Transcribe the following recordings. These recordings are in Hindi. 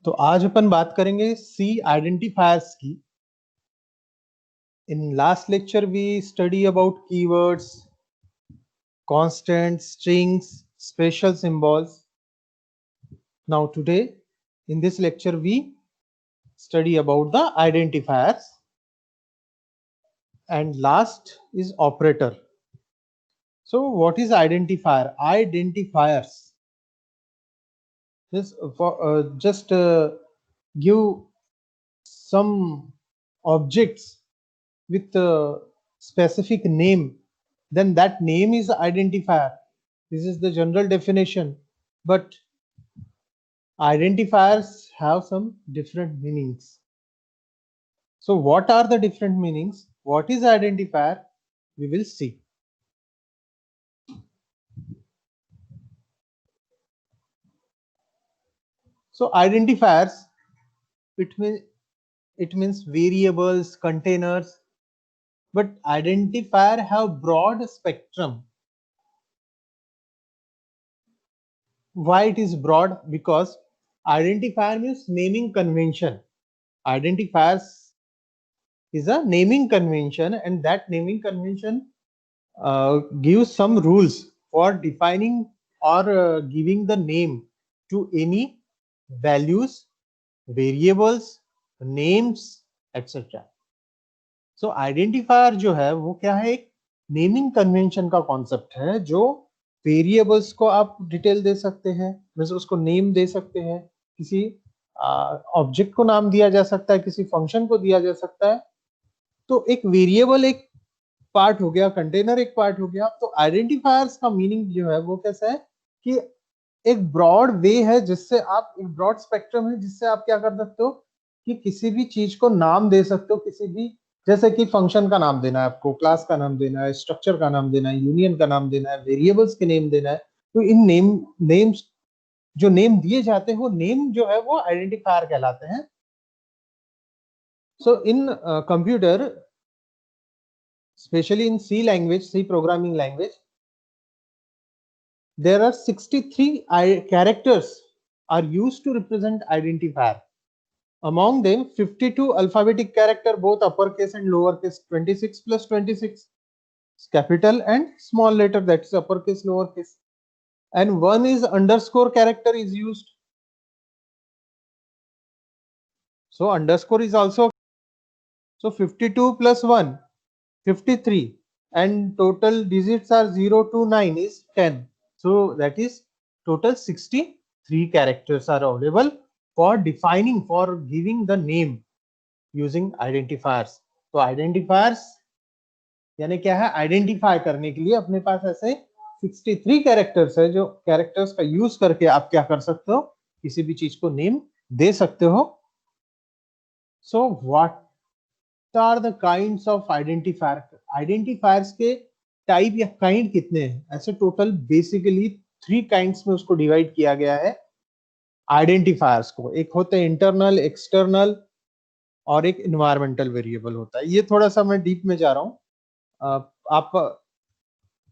तो आज अपन बात करेंगे सी आइडेंटिफायर्स की। In last lecture we study about keywords, constants, strings, special symbols. Now today in this lecture we study about the identifiers, and last is operator. So what is identifier? Identifiers just give some objects with a specific name, then that name is identifier. This is the general definition, but identifiers have some different meanings. So what are the different meanings? What is identifier? We will see. So identifiers, it means variables, containers, but identifier have broad spectrum. Why it is broad? Because identifier means naming convention. Identifiers is a naming convention, and that naming convention gives some rules for defining or giving the name to any values, variables, names, etc. So identifier जो है वो क्या है? एक नेमिंग कन्वेंशन का कॉन्सेप्ट है, जो वेरिएबल्स को आप डिटेल दे सकते हैं, वैसे उसको नेम दे सकते हैं, किसी ऑब्जेक्ट को नाम दिया जा सकता है, किसी फंक्शन को दिया जा सकता है। तो एक वेरिएबल एक पार्ट हो गया, कंटेनर एक पार्ट हो गया। तो आइडेंटिफायर्स का मीनिंग जो है वो कैसा है कि एक ब्रॉड वे है, जिससे आप एक ब्रॉड स्पेक्ट्रम है, जिससे आप क्या कर सकते हो कि किसी भी चीज को नाम दे सकते हो। किसी भी, जैसे कि फंक्शन का नाम देना है आपको, क्लास का नाम देना है, स्ट्रक्चर का नाम देना है, यूनियन का नाम देना है, वेरिएबल्स के नेम देना है। तो इन नेम्स जो नेम दिए जाते हैं, वो नेम जो है वो आइडेंटिफायर कहलाते हैं। So in computer, especially in C language, C programming language, there are 63 characters are used to represent identifier. Among them, 52 alphabetic character, both uppercase and lowercase, 26 plus 26, capital and small letter, that is uppercase, lowercase, and one is underscore character is used. So underscore is also, so 52 plus 1, 53, and total digits are 0 to 9 is 10. So that is total 63 characters are available for defining, for giving the name using identifiers. तो identifiers यानी क्या है? आइडेंटिफाई करने के लिए अपने पास ऐसे 63 कैरेक्टर्स है, जो कैरेक्टर्स का यूज करके आप क्या कर सकते हो? किसी भी चीज को नेम दे सकते हो। So what are the kinds of identifier? Identifiers के टाइप या काइंड कितने हैं? ऐसे टोटल बेसिकली 3 काइंड्स में उसको डिवाइड किया गया है आइडेंटिफायर्स को। एक होते हैं इंटरनल, एक्सटर्नल, और एक इन्वायरमेंटल वेरिएबल होता है। ये थोड़ा सा मैं डीप में जा रहा हूँ। आप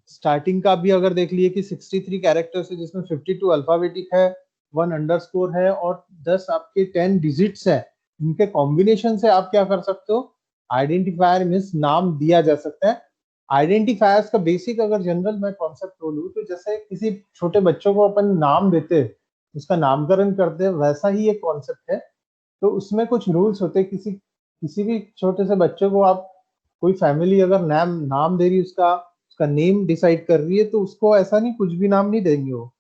स्टार्टिंग का भी अगर देख लिए कि 63 कैरेक्टर्स है, जिसमें 52 अल्फाबेटिक है, 1 अंडरस्कोर है, और 10 आपके 10 डिजिट्स है। इनके कॉम्बिनेशन से आप क्या कर सकते हो? आइडेंटिफायर मीन्स नाम दिया जा सकता है। आइडेंटिफायर्स का बेसिक अगर जनरल मैं कॉन्सेप्ट बोलूं, तो जैसे किसी छोटे बच्चों को अपन नाम देते, उसका नामकरण करते हैं, वैसा ही एक कॉन्सेप्ट है। तो उसमें कुछ रूल्स होते हैं। किसी भी छोटे से बच्चे को आप, कोई फैमिली अगर नाम दे रही है, उसका नेम डिसाइड कर रही है, तो उसको ऐसा नहीं, कुछ भी नाम नहीं देंगे वो।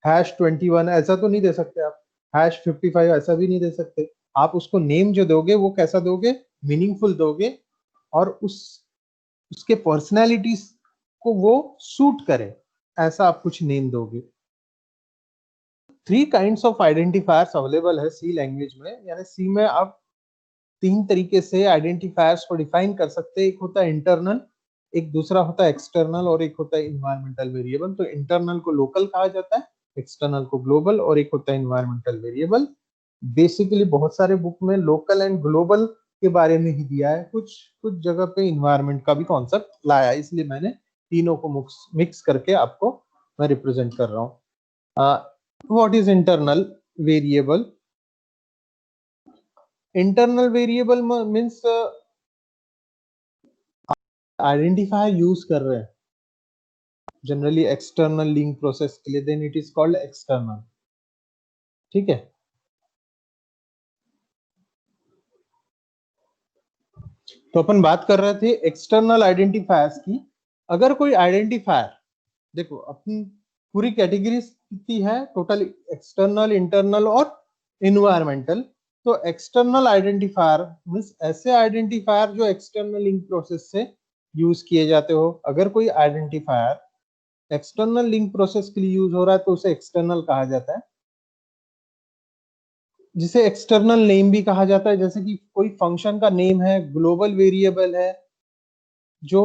#21 ऐसा तो नहीं दे सकते आप, #55 ऐसा भी नहीं दे सकते आप। उसको नेम जो दोगे वो कैसा दोगे? मीनिंगफुल दोगे, और उसके पर्सनैलिटीज को वो सूट करे, ऐसा आप कुछ नेम दोगे। 3 काइंड्स ऑफ आइडेंटिफायर्स अवेलेबल है सी लैंग्वेज में। यानी सी में आप 3 तरीके से आइडेंटिफायर्स को डिफाइन कर सकते हैं। एक होता है इंटरनल, एक दूसरा होता है एक्सटर्नल, और एक होता है इन्वायरमेंटल वेरिएबल। तो इंटरनल को लोकल कहा जाता है, एक्सटर्नल को ग्लोबल, और एक होता है इन्वायरमेंटल वेरिएबल। बेसिकली बहुत सारे बुक में लोकल एंड ग्लोबल के बारे में ही दिया है, कुछ जगह पे इन्वायरमेंट का भी कॉन्सेप्ट लाया है, इसलिए मैंने तीनों को मिक्स करके आपको मैं रिप्रेजेंट कर रहा हूँ। What is internal variable? Internal variable means identifier use कर रहे हैं जनरली एक्सटर्नल लिंक प्रोसेस के लिए, then it is called external. ठीक है, तो अपन बात कर रहे थे एक्सटर्नल आइडेंटिफायर्स की। अगर कोई आइडेंटिफायर, देखो अपनी पूरी कैटेगरी कितनी है टोटल, एक्सटर्नल, इंटरनल और इन्वायरमेंटल। तो एक्सटर्नल आइडेंटिफायर मींस ऐसे आइडेंटिफायर जो एक्सटर्नल लिंक प्रोसेस से यूज किए जाते हो। अगर कोई आइडेंटिफायर एक्सटर्नल लिंक प्रोसेस के लिए यूज हो रहा है तो उसे एक्सटर्नल कहा जाता है, जिसे एक्सटर्नल नेम भी कहा जाता है। जैसे कि कोई फंक्शन का नेम है, ग्लोबल वेरिएबल है जो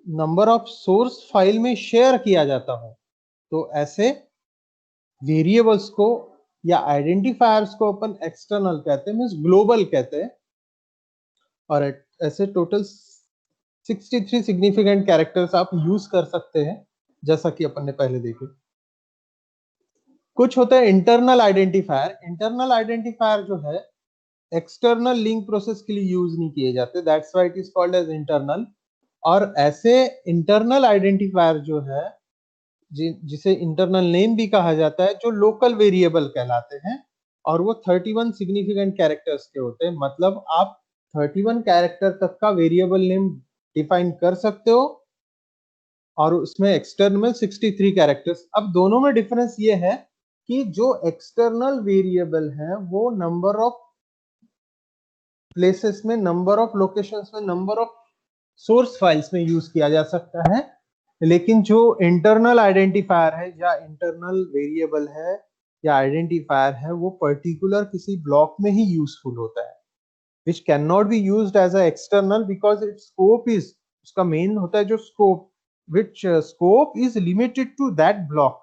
नंबर ऑफ सोर्स फाइल में शेयर किया जाता हो, तो ऐसे वेरिएबल्स को या आइडेंटिफायर्स को अपन एक्सटर्नल कहते हैं, मींस ग्लोबल कहते हैं। और ऐसे टोटल 63 सिग्निफिकेंट कैरेक्टर्स आप यूज कर सकते हैं, जैसा कि अपन ने पहले देखे। कुछ होते हैं इंटरनल आइडेंटिफायर। इंटरनल आइडेंटिफायर जो है एक्सटर्नल लिंक प्रोसेस के लिए यूज नहीं किए जाते, that's why it is called as internal. और ऐसे इंटरनल आइडेंटिफायर जो है जिसे इंटरनल नेम भी कहा जाता है, जो लोकल वेरिएबल कहलाते हैं, और वो 31 सिग्निफिकेंट कैरेक्टर्स के होते हैं। मतलब आप 31 कैरेक्टर तक का वेरिएबल नेम डिफाइन कर सकते हो, और उसमें एक्सटर्नल 63 कैरेक्टर्स। अब दोनों में डिफरेंस ये है कि जो एक्सटर्नल वेरिएबल है वो नंबर ऑफ प्लेसेस में, नंबर ऑफ लोकेशंस में, नंबर ऑफ सोर्स फाइल्स में यूज किया जा सकता है। लेकिन जो इंटरनल आइडेंटिफायर है या इंटरनल वेरिएबल है या आइडेंटिफायर है, वो पर्टिकुलर किसी ब्लॉक में ही यूजफुल होता है, which can not be used as a external because its scope is, उसका मेन होता है जो scope, which scope is limited to that block.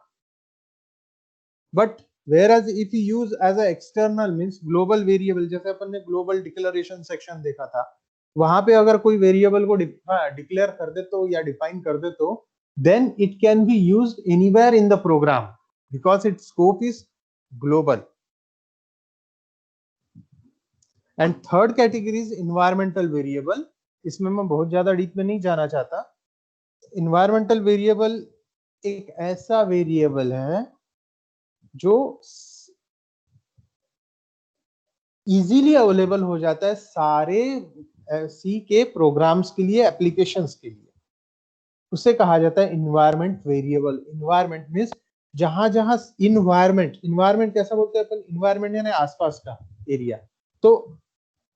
But whereas if you use as a external means global variable, जैसे अपन ने global declaration section देखा था, वहां पे अगर कोई वेरिएबल को डिक्लेयर कर दे तो या डिफाइन कर दे तो then it can be used anywhere in the program because its scope is global. And third category is environmental variable. इसमें मैं बहुत ज्यादा डीप में नहीं जाना चाहता। इन्वायरमेंटल वेरिएबल एक ऐसा वेरिएबल है जो इजीली अवेलेबल हो जाता है सारे सी के प्रोग्राम्स के लिए, एप्लीकेशंस के लिए। उसे कहा जाता है इन्वायरमेंट वेरिएबल। इन्वायरमेंट मींस जहां जहां इन्वायरमेंट कैसा बोलते हैं अपन, इन्वायरमेंट यानी आसपास का एरिया। तो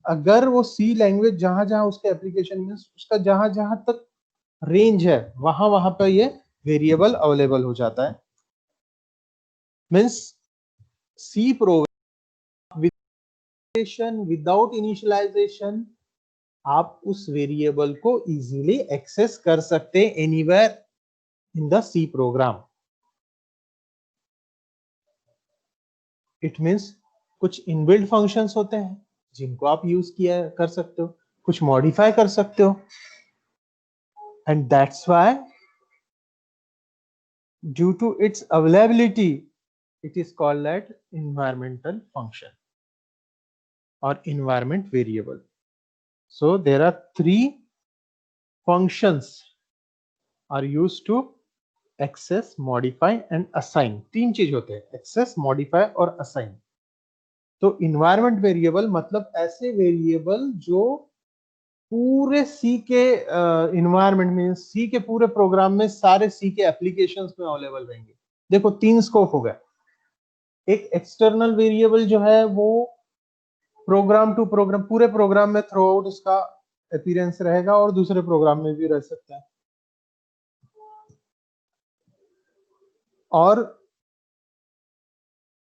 अगर वो सी लैंग्वेज जहां जहां उसके एप्लीकेशन मींस उसका जहां जहां तक रेंज है, वहां वहां पर ये वेरिएबल अवेलेबल हो जाता है। Means C program without initialisation आप उस वेरिएबल को इजीली एक्सेस कर सकते हैं anywhere in the C program. It means कुछ इनबिल्ट फंक्शंस होते हैं जिनको आप यूज किया कर सकते हो, कुछ मॉडिफाई कर सकते हो, and that's why due to its availability it is called that environmental function or environment variable. So there are three functions are used to access, modify and assign. तीन चीज होते हैं, access, modify और assign। तो environment variable मतलब ऐसे वेरिएबल जो पूरे सी के environment में, सी के पूरे प्रोग्राम में, सारे सी के एप्लीकेशंस में अवेलेबल रहेंगे। देखो तीन स्कोप हो गए। एक एक्सटर्नल वेरिएबल जो है वो प्रोग्राम टू प्रोग्राम, पूरे प्रोग्राम में थ्रू आउट उसका अपीयरेंस रहेगा और दूसरे प्रोग्राम में भी रह सकता है। और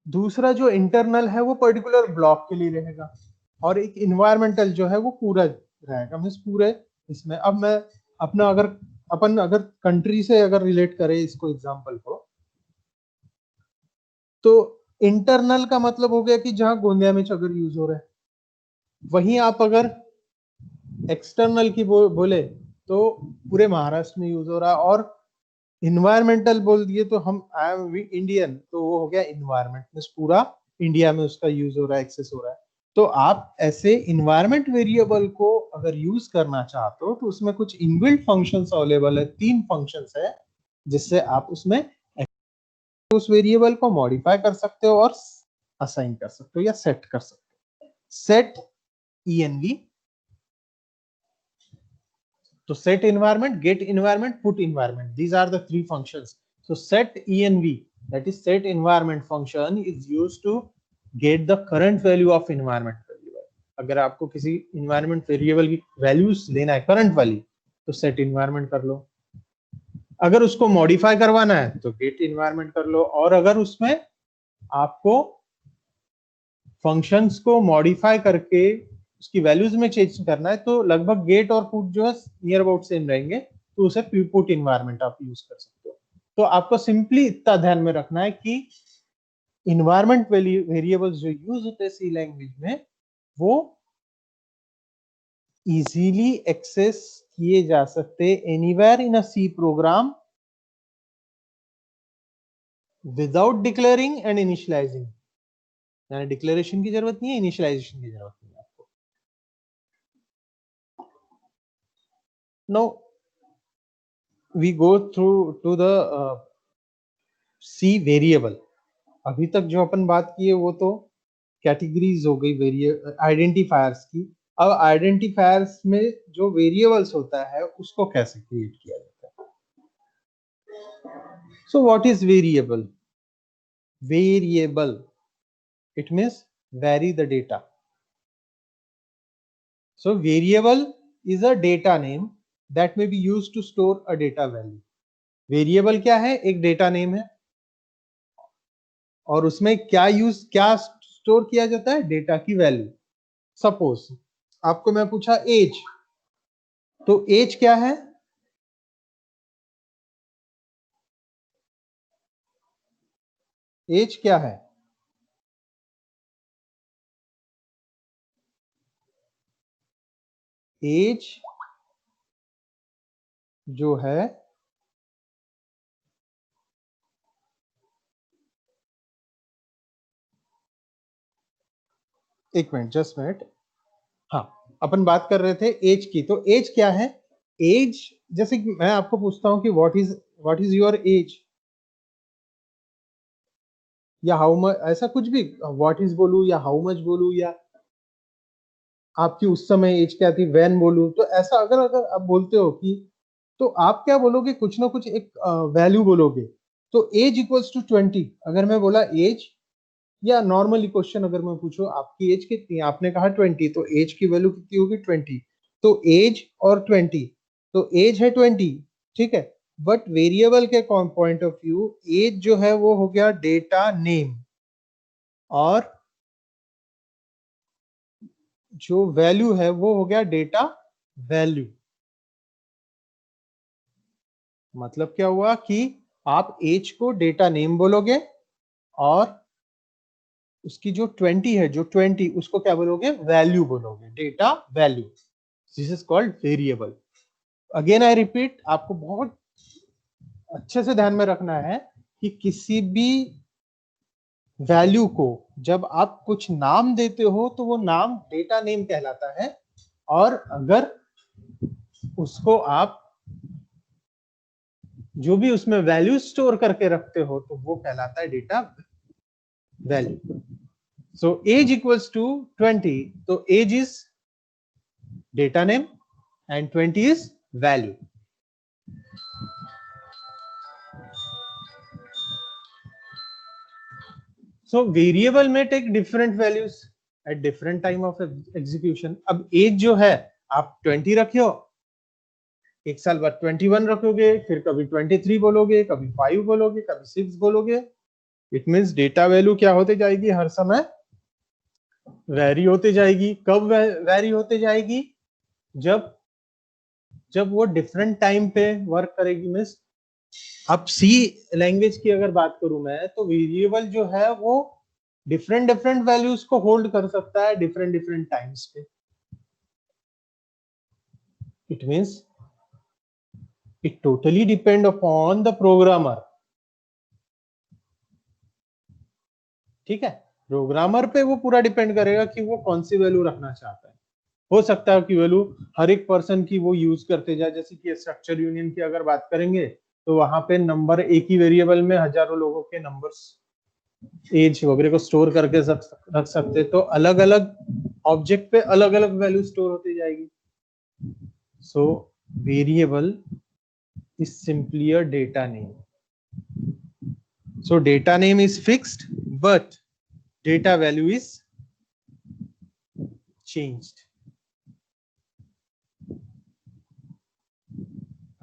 दूसरा जो इंटरनल है वो पर्टिकुलर ब्लॉक के लिए रहेगा, और एक इन्वायरमेंटल जो है वो पूरा रहेगा, मींस पूरे इसमें। अब मैं अपना अगर कंट्री से अगर रिलेट करें इसको एग्जांपल को, तो इंटरनल का मतलब हो गया कि जहां गोंदिया में अगर यूज हो रहा है, वहीं आप अगर एक्सटर्नल की बोले तो पूरे महाराष्ट्र में यूज हो रहा है। और इन्वायरमेंटल बोल दिए तो हम आई एम इंडियन, तो वो हो गया इन्वायरमेंट मींस पूरा इंडिया में उसका यूज हो रहा है, एक्सेस हो रहा है। तो आप ऐसे इन्वायरमेंट वेरिएबल को अगर यूज करना चाहते हो तो उसमें कुछ इनबिल्ट फंक्शंस अवेलेबल है, 3 फंक्शंस है जिससे आप उसमें उस वेरिएबल को मॉडिफाई कर सकते हो और असाइन कर सकते हो या सेट कर सकते हो। सेट env, तो set environment, get environment, put environment, these are the 3 functions. So set env, that is set environment function, is used to get the current value of environment variable. अगर आपको किसी environment variable की values लेना है current वाली तो set environment कर लो, अगर उसको modify करवाना है तो get environment कर लो, और अगर उसमें आपको functions को modify करके उसकी वैल्यूज में चेंज करना है तो लगभग गेट और पुट जो है नियर अबाउट सेम रहेंगे, तो उसे पुट इन्वायरमेंट आप यूज कर सकते हो। तो आपको सिंपली इतना ध्यान में रखना है कि इन्वायरमेंट वेरिएबल्स जो यूज होते हैं सी लैंग्वेज में वो इजीली एक्सेस किए जा सकते anywhere in a C program without declaring and initialising, यानी डिक्लेरेशन की जरूरत नहीं है, इनिशियलाइजेशन की जरूरत नहीं है आपको। Now we go through to the C variable. अभी तक जो अपन बात की है वो तो कैटेगरीज हो गई वेरिएबल आइडेंटिफायर्स की। अब आइडेंटिफायर्स में जो वेरिएबल्स होता है उसको कैसे क्रिएट किया जाता है। So what is variable? Variable, it means vary the data. So variable is a data name that may be used to store a data value. Variable क्या है? एक डेटा नेम है और उसमें क्या स्टोर किया जाता है? डेटा की वैल्यू। सपोज आपको मैं पूछा एज, तो एज क्या है? एज क्या है? एज जो है एक मिनट, जस्ट मिनट। हाँ, अपन बात कर रहे थे एज की, तो एज क्या है? एज, जैसे कि मैं आपको पूछता हूं कि व्हाट इज योर एज, या हाउ मच, ऐसा कुछ भी, व्हाट इज बोलू या हाउ मच बोलू, या आपकी उस समय एज क्या थी व्हेन बोलू, तो ऐसा अगर अगर आप बोलते हो कि, तो आप क्या बोलोगे? कुछ ना कुछ एक वैल्यू बोलोगे। तो एज इक्वल्स टू 20, अगर मैं बोला एज, या नॉर्मली क्वेश्चन अगर मैं पूछूं आपकी एज कितनी है, आपने कहा 20, तो एज की वैल्यू कितनी होगी? 20। तो एज और 20, तो एज है 20, ठीक है। बट वेरिएबल के पॉइंट ऑफ व्यू एज जो है वो हो गया डेटा नेम, और जो वैल्यू है वो हो गया डेटा वैल्यू। मतलब क्या हुआ कि आप एज को डेटा नेम बोलोगे और उसकी जो 20 है, जो 20 उसको क्या बोलोगे? वैल्यू बोलोगे, data value. This is called variable. Again I repeat, आपको बहुत अच्छे से ध्यान में रखना है कि किसी भी वैल्यू को जब आप कुछ नाम देते हो तो वो नाम डेटा नेम कहलाता है, और अगर उसको आप जो भी उसमें वैल्यू स्टोर करके रखते हो तो वो कहलाता है data value. So age equals to 20, तो age is data name and 20 is value. So variable में take different values at different time of execution. अब एज जो है आप 20 रखियो, एक साल बाद 21 रखोगे, फिर कभी 23 बोलोगे, कभी 5 बोलोगे, कभी 6 बोलोगे। इट मींस डेटा वैल्यू क्या होते जाएगी? हर समय वैरी होते जाएगी। कब वैरी होते जाएगी? जब जब वो डिफरेंट टाइम पे वर्क करेगी। मींस अब सी लैंग्वेज की अगर बात करूं मैं, तो वेरिएबल जो है वो डिफरेंट डिफरेंट वैल्यूज को होल्ड कर सकता है डिफरेंट डिफरेंट टाइम्स पे। It means it totally depend upon the programmer, ठीक है। प्रोग्रामर पे वो पूरा डिपेंड करेगा कि वो कौन सी वैल्यू रखना चाहता है। हो सकता है कि वैल्यू हर एक पर्सन की वो यूज करते जाए, जैसे कि स्ट्रक्चर यूनियन की अगर बात करेंगे तो वहां पे नंबर एक ही वेरिएबल में हजारों लोगों के नंबर्स, एज वगैरह को स्टोर करके रख सकते, तो अलग अलग ऑब्जेक्ट पे अलग अलग वैल्यू स्टोर होती जाएगी। So variable is simply a data name. So data name is fixed, but data value is changed.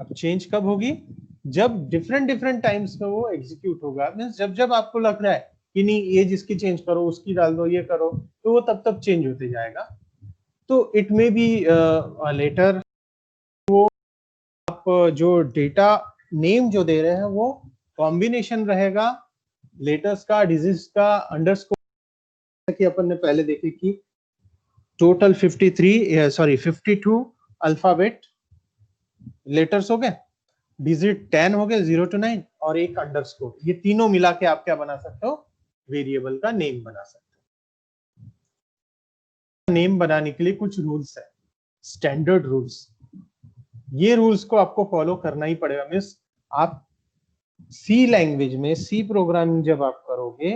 अब चेंज कब होगी? जब डिफरेंट टाइम्स में वो एग्जीक्यूट होगा, मींस जब जब आपको लग रहा है कि नहीं एज इसकी चेंज करो, उसकी डाल दो, ये करो, तो वो तब तक चेंज होते जाएगा। तो इट मे बी लेटर वो आप जो डेटा नेम जो दे रहे हैं वो कॉम्बिनेशन रहेगा लेटर्स का, डिजिट्स का, अंडरस्कोर कि अपन ने पहले देखे कि टोटल 52 अल्फाबेट लेटर्स हो गए, डिजिट 10 हो गए 0 to 9 और एक अंडरस्कोर, ये तीनों मिला के आप क्या बना सकते हो? वेरिएबल का नेम बना सकते हो। नेम बनाने के लिए कुछ रूल्स है, स्टैंडर्ड रूल्स। ये रूल्स को आपको फॉलो करना ही पड़ेगा। मींस आप सी लैंग्वेज में सी प्रोग्रामिंग जब आप करोगे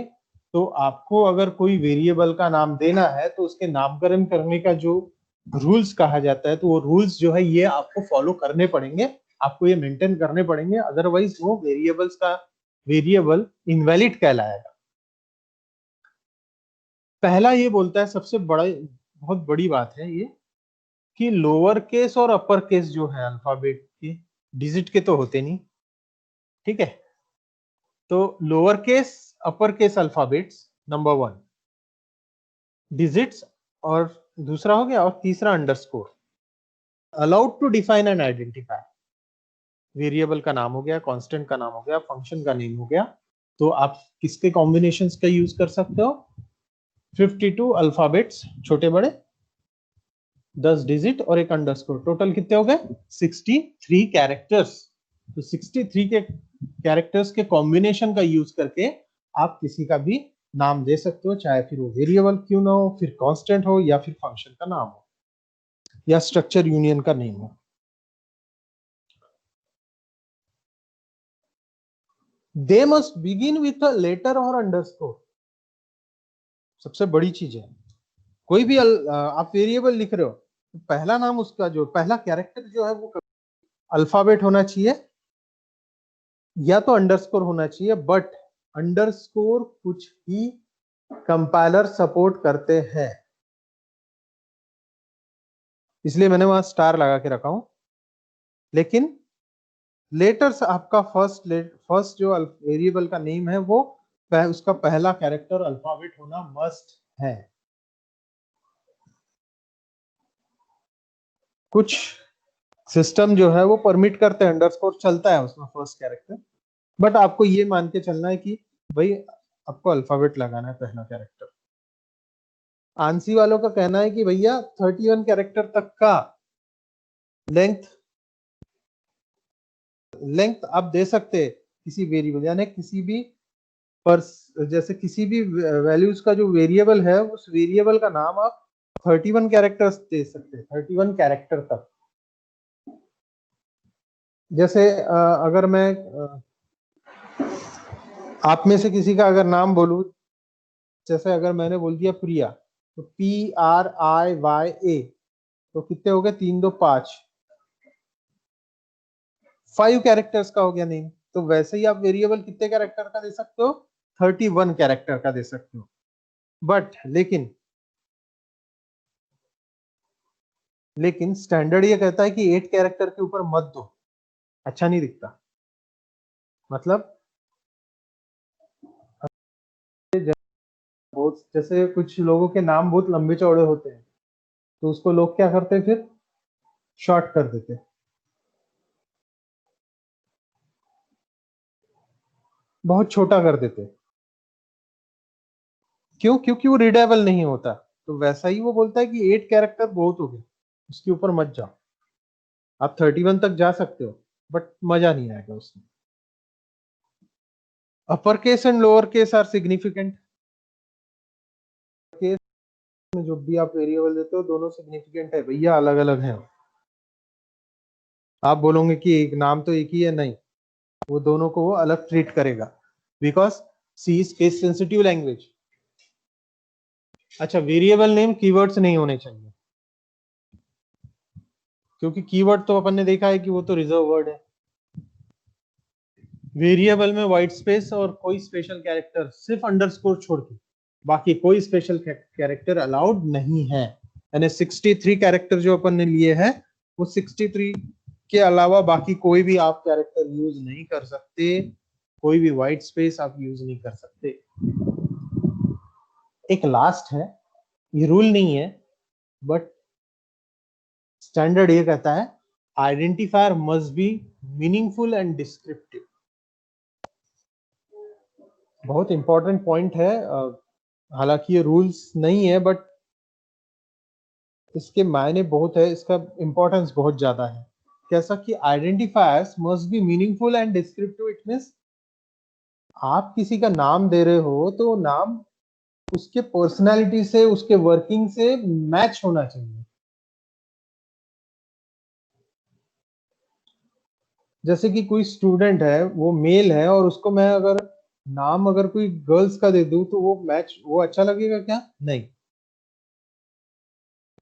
तो आपको अगर कोई वेरिएबल का नाम देना है तो उसके नामकरण करने का जो रूल्स कहा जाता है, तो वो रूल्स जो है ये आपको फॉलो करने पड़ेंगे, आपको ये मेंटेन करने पड़ेंगे, अदरवाइज वो वेरिएबल इनवैलिड कहलाएगा। पहला ये बोलता है, सबसे बड़ा बहुत बड़ी बात है ये, कि लोअर केस और अपर केस जो है अल्फाबेट के, डिजिट के तो होते नहीं, ठीक है? तो lower case upper case alphabets number 1 digits, और दूसरा हो गया, और तीसरा underscore. Allowed to define and identify, variable का नाम हो गया, कांस्टेंट का नाम हो गया, फंक्शन का नेम हो गया, तो आप किसके कॉम्बिनेशंस का यूज कर सकते हो? 52 अल्फाबेट्स छोटे बड़े, 10 डिजिट और एक अंडरस्कोर, टोटल कितने हो गए? 63 कैरेक्टर्स। तो 63 के कैरेक्टर्स के कॉम्बिनेशन का यूज करके आप किसी का भी नाम दे सकते हो, चाहे फिर वो वेरिएबल क्यों ना हो, फिर कांस्टेंट हो, या फिर फंक्शन का नाम हो, या स्ट्रक्चर यूनियन का नेम हो। They must begin with a letter और अंडरस्कोर, सबसे बड़ी चीज है। कोई भी आप वेरिएबल लिख रहे हो तो पहला नाम उसका जो पहला कैरेक्टर जो है वो अल्फाबेट होना चाहिए या तो अंडरस्कोर होना चाहिए, बट अंडरस्कोर कुछ ही कंपाइलर सपोर्ट करते हैं, इसलिए मैंने वहां स्टार लगा के रखा हूं। लेकिन लेटर्स आपका फर्स्ट जो वेरिएबल का नेम है वो उसका पहला कैरेक्टर अल्फाबेट होना मस्ट है। कुछ सिस्टम जो है वो परमिट करते हैं अंडरस्कोर चलता है उसमें फर्स्ट कैरेक्टर, बट आपको ये मान के चलना है कि भाई आपको अल्फाबेट लगाना है पहला कैरेक्टर। आंसी वालों का कहना है कि भैया 31 कैरेक्टर तक का लेंथ आप दे सकते हैं किसी वेरिएबल, यानी किसी भी जैसे किसी भी वैल्यूज का जो वेरिएबल है उस वेरिएबल का नाम आप 31 कैरेक्टर्स दे सकते हैं, 31 कैरेक्टर तक। जैसे अगर मैं आप में से किसी का अगर नाम बोलूं, जैसे अगर मैंने बोल दिया प्रिया, तो PRIYA, तो कितने हो गए? 3 2 5, 5 कैरेक्टर्स का हो गया नेम। तो वैसे ही आप वेरिएबल कितने कैरेक्टर का दे सकते हो? 31 कैरेक्टर का दे सकते हो। बट लेकिन स्टैंडर्ड ये कहता है कि 8 कैरेक्टर के ऊपर मत दो, अच्छा नहीं दिखता। मतलब बहुत, जैसे कुछ लोगों के नाम बहुत लंबे चौड़े होते हैं तो उसको लोग क्या करते हैं, फिर शॉर्ट कर देते हैं, बहुत छोटा कर देते हैं। क्यों? क्योंकि वो रीडेबल नहीं होता। तो वैसा ही वो बोलता है कि 8 कैरेक्टर बहुत हो गए, उसके ऊपर मत जाओ। आप 31 तक जा सकते हो बट मजा नहीं आएगा उसमें। Upper case and lower case are significant. में जो भी आप वेरिएबल देते हो दोनों सिग्निफिकेंट है भैया, अलग अलग है। आप बोलोगे कि एक नाम तो एक ही है, नहीं, वो दोनों को वो अलग ट्रीट करेगा, because C is case sensitive language. अच्छा, वेरिएबल नेम कीवर्ड्स नहीं होने चाहिए, क्योंकि कीवर्ड तो अपन ने देखा है कि वो तो रिजर्व वर्ड है। वेरिएबल में व्हाइट स्पेस और कोई स्पेशल कैरेक्टर, सिर्फ अंडरस्कोर छोड़ के बाकी कोई स्पेशल कैरेक्टर अलाउड नहीं है। यानी 63 कैरेक्टर जो अपन ने लिए हैं, वो 63 के अलावा बाकी कोई भी आप कैरेक्टर यूज नहीं कर सकते, कोई भी व्हाइट स्पेस आप यूज नहीं कर सकते। एक लास्ट है, ये रूल नहीं है बट स्टैंडर्ड ये कहता है, identifier must be meaningful and descriptive. बहुत इंपॉर्टेंट पॉइंट है, हालांकि ये रूल्स नहीं है बट इसके मायने बहुत है, इसका इंपॉर्टेंस बहुत ज्यादा है। कैसा कि identifiers must be meaningful and descriptive. It means आप किसी का नाम दे रहे हो तो नाम उसके पर्सनालिटी से, उसके वर्किंग से मैच होना चाहिए। जैसे कि कोई स्टूडेंट है, वो मेल है, और उसको मैं अगर नाम अगर कोई गर्ल्स का दे दूं तो वो मैच, वो अच्छा लगेगा क्या? नहीं।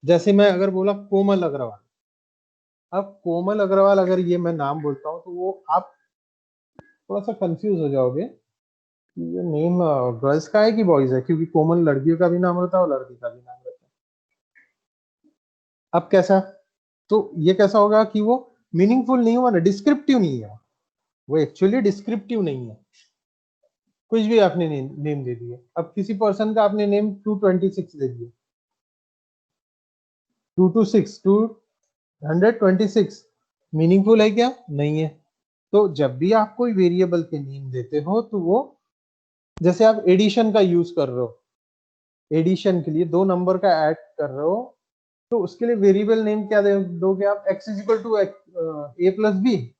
जैसे मैं अगर बोला कोमल अग्रवाल, अब कोमल अग्रवाल अगर ये मैं नाम बोलता हूँ तो वो आप थोड़ा सा कंफ्यूज हो जाओगे कि ये नेम गर्ल्स का है कि बॉयज है, क्योंकि कोमल लड़कियों का भी नाम रहता है और लड़की का भी नाम रहता है। अब कैसा? तो ये कैसा होगा कि वो मीनिंगफुल नहीं हुआ ना, डिस्क्रिप्टिव नहीं है, वो एक्चुअली डिस्क्रिप्टिव नहीं है। कुछ भी आपने नेम दे दिए, अब किसी पर्सन का आपने नेम 226 दे दिया, 226, 226 मीनिंगफुल है क्या? नहीं है। तो जब भी आप कोई वेरिएबल के नेम देते हो तो वो, जैसे आप एडिशन का यूज कर रहे हो, एडिशन के लिए दो नंबर का ऐड कर रहे हो, तो उसके लिए वेरिएबल नेम क्या दोगे आप? x is equal to A plus B.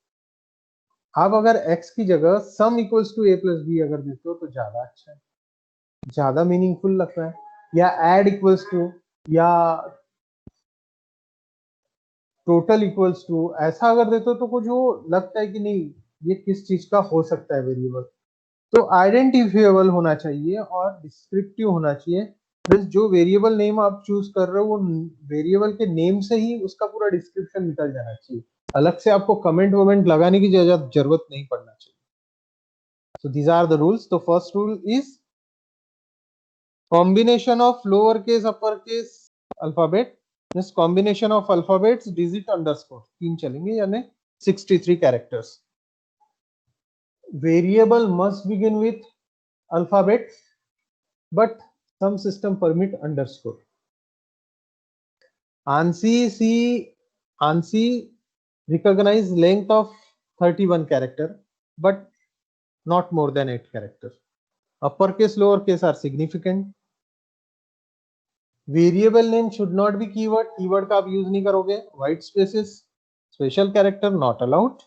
आप अगर x की जगह sum equals to A plus B अगर देते हो तो ज्यादा अच्छा है, ज्यादा मीनिंगफुल लगता है। या ऐड इक्वल्स टू, या टोटल इक्वल्स टू, ऐसा अगर देते हो तो कुछ वो लगता है कि नहीं, ये किस चीज का हो सकता है वेरिएबल। तो आइडेंटिफिएबल होना चाहिए और डिस्क्रिप्टिव होना चाहिए। प्लस जो वेरिएबल नेम आप चूज कर रहे हो वो वेरिएबल के नेम से ही उसका पूरा डिस्क्रिप्शन निकल जाना चाहिए, अलग से आपको कमेंट वमेंट लगाने की जरूरत नहीं पड़ना चाहिए। So these are the rules. The first rule is combination of lowercase uppercase alphabet, this combination of alphabets digit underscore, तीन चलेंगे यानी 63 characters. Variable must begin with alphabet but some system permit underscore. ANSI recognize length of 31 character but not more than 8 characters. Uppercase lowercase are significant. Variable name should not be keyword, keyword का आप यूज नहीं करोगे। White spaces, special character not allowed.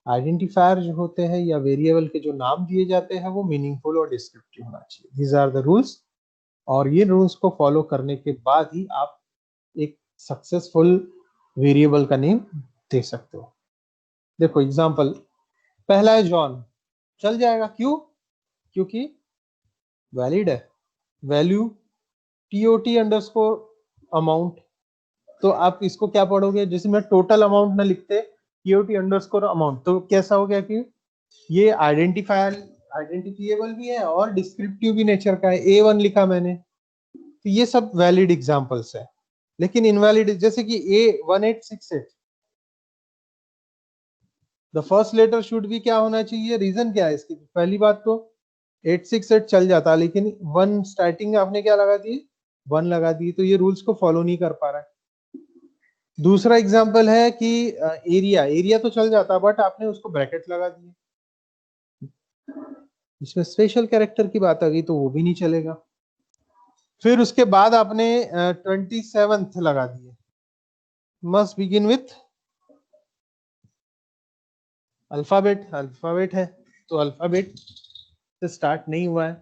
Identifier जो होते हैं या वेरिएबल के जो नाम दिए जाते हैं वो मीनिंगफुल और डिस्क्रिप्टिव होना चाहिए। दीज आर द रूल्स, और ये रूल्स को फॉलो करने के बाद ही आप एक सक्सेसफुल वेरिएबल का नेम दे सकते हो। देखो एग्जांपल, पहला है जॉन, चल जाएगा, क्यों? क्योंकि वैलिड है। वैल्यू टीओटी अंडरस्कोर अमाउंट, तो आप इसको क्या पढ़ोगे, जिसमें टोटल अमाउंट ना लिखते टीओटी अंडरस्कोर अमाउंट, तो कैसा हो गया कि ये आइडेंटिफायर, आइडेंटिफिएबल भी है और डिस्क्रिप्टिव भी नेचर का है। A1 लिखा मैंने, तो ये सब वैलिड एग्जांपल्स है। लेकिन इनवैलिड, जैसे कि A1868, the first letter should भी क्या होना चाहिए? रीजन क्या है इसकी? पहली बात तो 868 चल जाता, लेकिन वन स्टार्टिंग में आपने क्या लगा दी? 1 लगा दी, तो ये रूल्स को फॉलो नहीं कर पा रहा है। दूसरा एग्जांपल है कि एरिया, एरिया तो चल जाता बट आपने उसको ब्रैकेट लगा दिए, इसमें स्पेशल कैरेक्टर की बात आ गई तो वो भी नहीं चलेगा। फिर उसके बाद आपने 27th लगा दिए, must begin with alphabet, alphabet है तो अल्फाबेट से स्टार्ट नहीं हुआ है।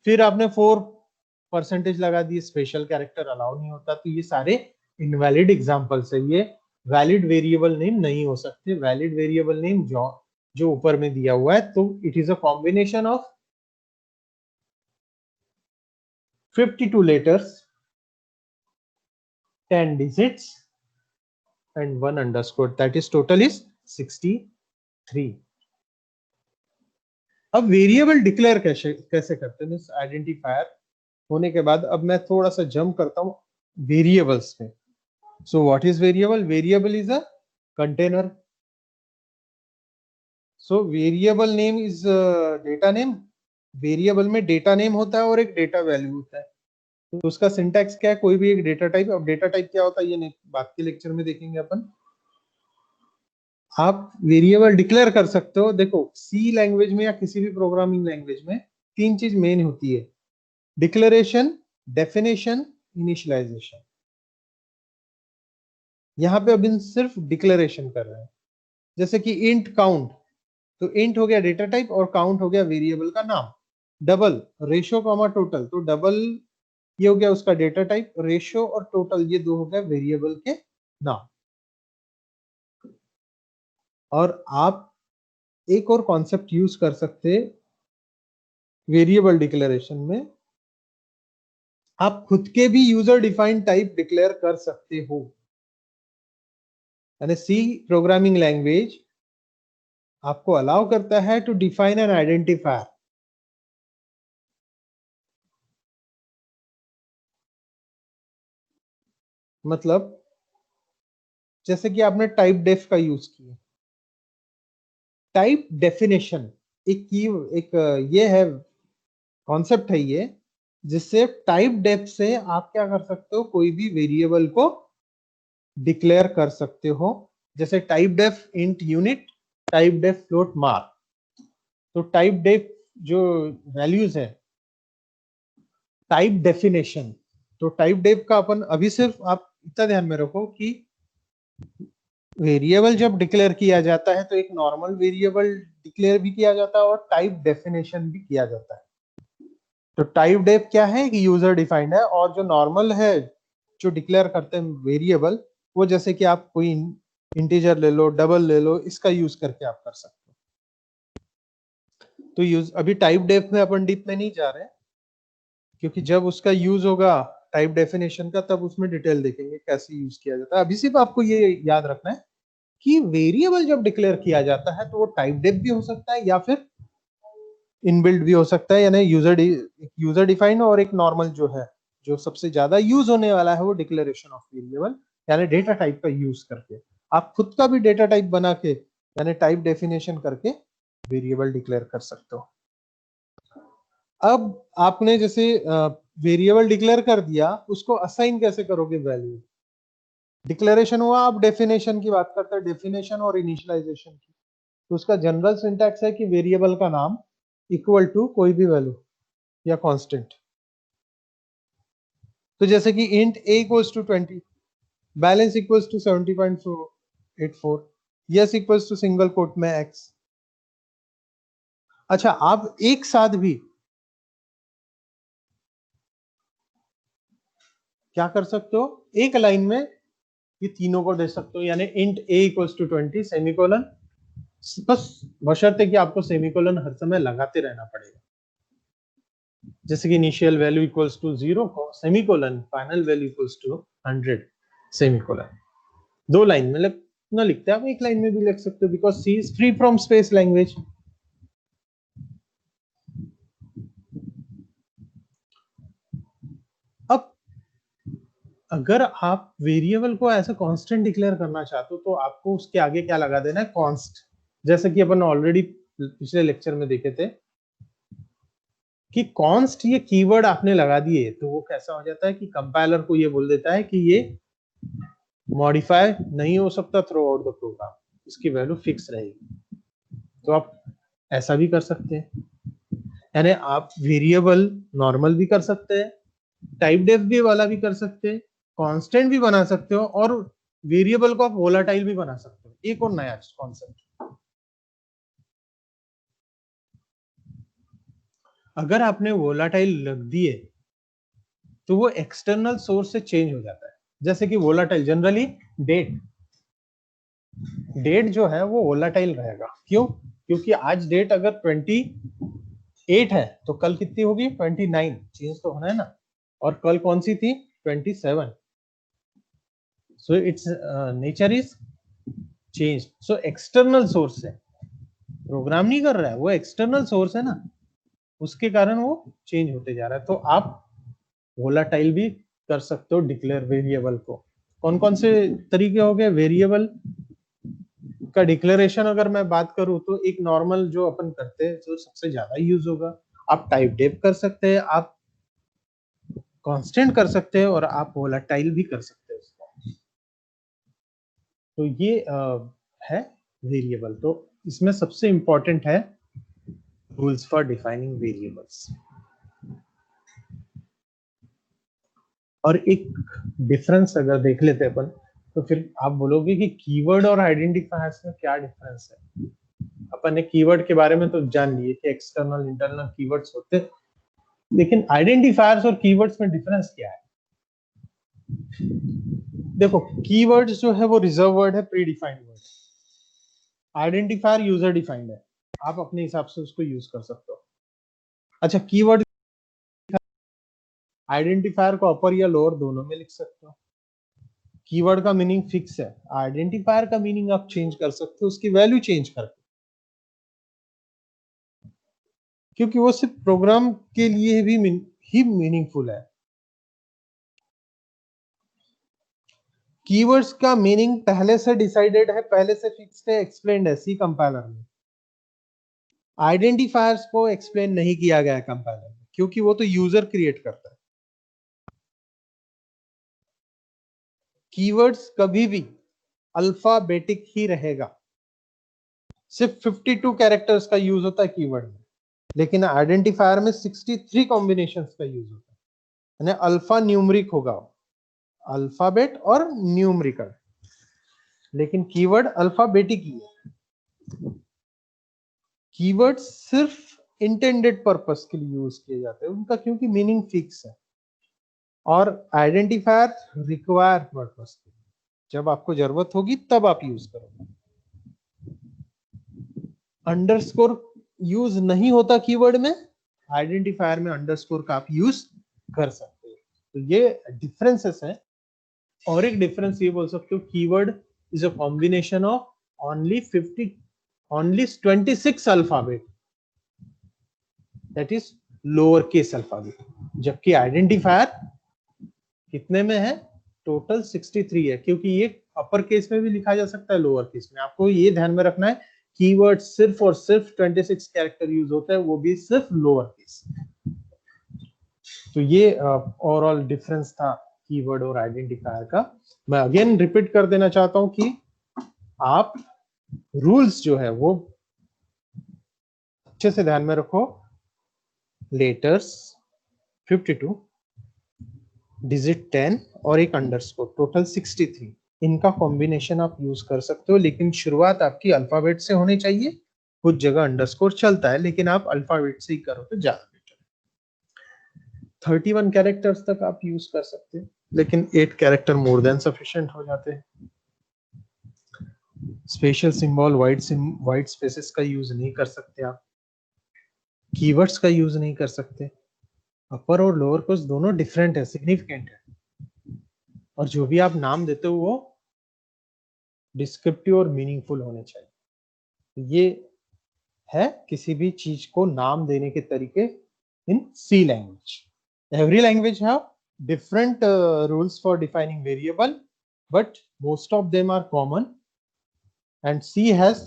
फिर आपने 4 परसेंटेज लगा दिए, स्पेशल कैरेक्टर अलाउ नहीं होता, तो ये सारे इनवैलिड एग्जांपल्स है। ये वैलिड वेरिएबल नेम नहीं हो सकते। वैलिड वेरिएबल नेम जो ऊपर में दिया हुआ है, तो it is a combination of 52 letters, 10 digits and 1 underscore, that is total is 63। अब वेरिएबल डिक्लेयर कैसे कैसे करते हैं, आइडेंटिफायर होने के बाद अब मैं थोड़ा सा जंप करता हूँ वेरिएबल्स में। So what is variable? Variable is a container. So variable name is data name. Variable में डेटा नेम होता है और एक डेटा वैल्यू होता है। तो उसका सिंटैक्स क्या है? कोई भी एक डेटा टाइप। अब डेटा टाइप क्या होता है ये बात के लेक्चर में देखेंगे अपन। आप वेरिएबल डिक्लेयर कर सकते हो। देखो सी लैंग्वेज में या किसी भी प्रोग्रामिंग लैंग्वेज में तीन चीज मेन होती है: डिक्लेरेशन, डेफिनेशन, इनिशियलाइजेशन। यहाँ पे अभी सिर्फ डिक्लेरेशन कर रहे हैं। जैसे कि इंट काउंट, तो इंट हो गया डेटा टाइप और काउंट हो गया वेरिएबल का नाम। डबल, रेशो कॉमा टोटल, तो डबल ये हो गया उसका डेटा टाइप, रेशो और टोटल ये दो हो गया वेरिएबल के नाम। और आप एक और कॉन्सेप्ट यूज कर सकते वेरिएबल डिक्लेरेशन में, आप खुद के भी यूजर डिफाइंड टाइप डिक्लेयर कर सकते हो। यानी सी प्रोग्रामिंग लैंग्वेज आपको अलाउ करता है टू डिफाइन एन आइडेंटिफायर। मतलब जैसे कि आपने टाइप डेफ का यूज किया, टाइप डेफिनेशन एक की एक ये है, कॉन्सेप्ट है ये, जिससे टाइप डेफ से आप क्या कर सकते हो, कोई भी वेरिएबल को डिक्लेयर कर सकते हो। जैसे typedef int unit, typedef float mark. तो टाइप डेफ जो वैल्यूज है, टाइप डेफिनेशन, तो टाइप डेफ का अपन अभी सिर्फ आप इतना ध्यान में रखो कि वेरिएबल जब डिक्लेयर किया जाता है तो एक नॉर्मल वेरिएबल डिक्लेयर भी किया जाता है और टाइप डेफिनेशन भी किया जाता है। तो टाइप डेफ क्या है कि यूजर डिफाइंड है, और जो नॉर्मल है जो डिक्लेयर करते हैं वेरिएबल, वो जैसे कि आप कोई इंटीजर ले लो, डबल ले लो, इसका यूज करके आप कर सकते हो। तो यूज अभी टाइप डेफ में अपन डीप में नहीं जा रहे, क्योंकि जब उसका यूज होगा टाइप डेफिनेशन का तब उसमें डिटेल देखेंगे कैसे यूज किया जाता है। अभी सिर्फ आपको ये याद रखना है कि वेरिएबल जब डिक्लेयर किया जाता है तो वो टाइप डेफ भी हो सकता है या फिर इनबिल्ट भी हो सकता है। यानी यूजर डिफाइंड और एक नॉर्मल जो है, जो सबसे ज्यादा यूज होने वाला है वो डिक्लेरेशन ऑफ वेरिएबल, यानी डेटा टाइप का यूज करके आप खुद का भी डेटा टाइप बना के यानी टाइप डेफिनेशन करके वेरिएबल डिक्लेयर कर सकते हो। अब आपने जैसे वेरिएबल डिक्लेयर कर दिया, उसको असाइन कैसे करोगे वैल्यू? डिक्लेरेशन हुआ, अब डेफिनेशन की बात करते हैं, डेफिनेशन और इनिशियलाइजेशन की। तो उसका जनरल सिंटैक्स है कि वेरिएबल का नाम इक्वल टू कोई भी वैल्यू या कांस्टेंट। तो जैसे कि int a equals to 20, balance equals to 70.84, yes equals to single quote में x। अच्छा, आप एक साथ भी क्या कर सकते हो, एक लाइन में ये तीनों को दे सकते हो, यानी int a equals to 20 semicolon, बस बशर्ते कि आपको सेमीकोलन हर समय लगाते रहना पड़ेगा। जैसे कि initial value equals to 0 semicolon, final value equals to 100 semicolon. दो लाइन मतलब ना लिखते हैं, आप एक लाइन में भी लिख सकते हो, because C is free from space language. अब अगर आप वेरिएबल को ऐसे कांस्टेंट डिक्लेयर करना चाहते हो तो आपको उसके आगे क्या लगा देना है, कॉन्स्ट। जैसे कि अपन ऑलरेडी पिछले लेक्चर में देखे थे कि कॉन्स्ट ये कीवर्ड आपने लगा दिए तो वो कैसा हो जाता है कि कंपाइलर को ये बोल देता है कि ये मॉडिफाई नहीं हो सकता थ्रू आउट द प्रोग्राम, इसकी वैल्यू फिक्स रहेगी। तो आप ऐसा भी कर सकते हैं, यानी आप वेरिएबल नॉर्मल भी कर सकते हैं, टाइप डेफ भी वाला भी कर सकते हैं, कांस्टेंट भी बना सकते हो, और वेरिएबल को आप वोलाटाइल भी बना सकते हो। एक और नया कॉन्सेप्ट, अगर आपने वोलाटाइल रख दिए तो वो एक्सटर्नल सोर्स से चेंज हो जाता है। जैसे कि वोलाटाइल, जनरली डेट जो है वो वोलाटाइल रहेगा। क्यों? क्योंकि आज डेट अगर 28 है तो कल कितनी होगी? 29, चेंज तो होना है ना। और कल कौन सी थी? 27। So it's nature is change. So external source है, प्रोग्राम नहीं कर रहा है, वो एक्सटर्नल सोर्स है ना, उसके कारण वो चेंज होते जा रहा है। तो आप वोलाटाइल भी कर सकते हो डिक्लेयर वेरिएबल को। कौन कौन से तरीके हो गए वेरिएबल का डिक्लेरेशन? अगर मैं बात करूं तो एक नॉर्मल जो अपन करते हैं जो सबसे ज्यादा यूज होगा, आप टाइप डेफ कर सकते हैं, आप कांस्टेंट कर सकते हैं, और आप वोलाटाइल भी कर सकते हैं उसको। तो ये है वेरिएबल। तो इसमें सबसे इंपॉर्टेंट है रूल्स फॉर डिफाइनिंग वेरिएबल्स। और एक डिफरेंस अगर देख लेते हैं अपन, तो फिर आप बोलोगे कि कीवर्ड और आइडेंटिफायर्स में क्या डिफरेंस है। अपन ने कीवर्ड के बारे में तो जान लिए कि एक्सटर्नल इंटरनल कीवर्ड्स होते हैं, लेकिन आइडेंटिफायर्स और कीवर्ड्स में डिफरेंस क्या है? देखो, कीवर्ड्स जो है वो रिजर्व वर्ड है, pre defined word. Identifier user defined है, आप अपने हिसाब से उसको यूज कर सकते हो। अच्छा, कीवर्ड आइडेंटिफायर को अपर या लोअर दोनों में लिख सकते हो। कीवर्ड का मीनिंग फिक्स है, आइडेंटिफायर का मीनिंग आप चेंज कर सकते हो, उसकी वैल्यू चेंज करके, क्योंकि वो सिर्फ प्रोग्राम के लिए भी ही मीनिंगफुल है। कीवर्ड्स का मीनिंग पहले से डिसाइडेड है, पहले से फिक्स्ड है, एक्सप्लेन्ड है सी कंपाइलर में। आइडेंटिफायर्स को एक्सप्लेन नहीं किया गया है कंपाइलर में, क्योंकि वो तो यूजर क्रिएट करता है। कीवर्ड्स कभी भी अल्फाबेटिक ही रहेगा, सिर्फ 52 कैरेक्टर्स का यूज होता है कीवर्ड में, लेकिन आइडेंटिफायर में 63 कॉम्बिनेशंस का यूज होता है। यानी अल्फा न्यूमरिक होगा, अल्फाबेट और न्यूमरिकल, लेकिन कीवर्ड अल्फाबेटिक ही है। कीवर्ड सिर्फ इंटेंडेड पर्पस के लिए यूज किए जाते हैं उनका, क्योंकि मीनिंग फिक्स है। और आइडेंटिफायर रिक्वायर पर्पस के लिए, जब आपको जरूरत होगी तब आप यूज करोगे। अंडरस्कोर यूज नहीं होता कीवर्ड में, आइडेंटिफायर में अंडरस्कोर का आप यूज कर सकते हो। तो ये डिफरेंसेस है। और एक डिफरेंस ये बोल सकते हो, keyword is a combination of only 26 alphabet, that is lower case alphabet, जबकि आइडेंटिफायर कितने में है? टोटल 63 है, क्योंकि ये अपर केस में भी लिखा जा सकता है, लोअर केस में। आपको ये ध्यान में रखना है, कीवर्ड सिर्फ और सिर्फ 26 कैरेक्टर यूज होता है, वो भी सिर्फ लोअर केस। तो ये ओवरऑल डिफरेंस था कीवर्ड और आइडेंटिफायर का। मैं अगेन रिपीट कर देना चाहता हूं कि आप रूल्स जो है वो अच्छे से ध्यान में रखो। लेटर्स 52, डिजिट 10 और एक अंडरस्कोर, टोटल 63। इनका कॉम्बिनेशन आप यूज कर सकते हो, लेकिन शुरुआत आपकी अल्फाबेट से होनी चाहिए। कुछ जगह अंडरस्कोर चलता है, लेकिन आप अल्फाबेट से ही करो तो ज्यादा बेटर है। 31 कैरेक्टर्स तक आप यूज कर सकते हैं, लेकिन 8 कैरेक्टर मोर देन सफिशिएंट हो जाते हैं। स्पेशल सिंबल, वाइट स्पेसेस का यूज नहीं कर सकते आप, कीवर्ड्स का यूज नहीं कर सकते। अपर और लोअर केस दोनों डिफरेंट है, सिग्निफिकेंट है, और जो भी आप नाम देते हो वो डिस्क्रिप्टिव और मीनिंगफुल होने चाहिए। ये है किसी भी चीज को नाम देने के तरीके in C language. Every language have different rules for defining variable, but most of them are common, and C has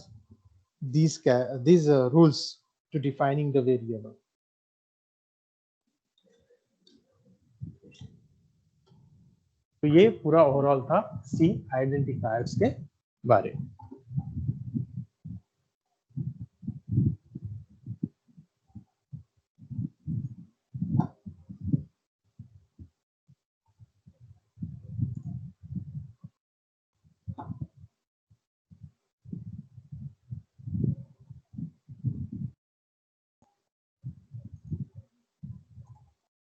these rules to defining the variable. तो ये पूरा ओवरऑल था सी आइडेंटिफायर्स के बारे में।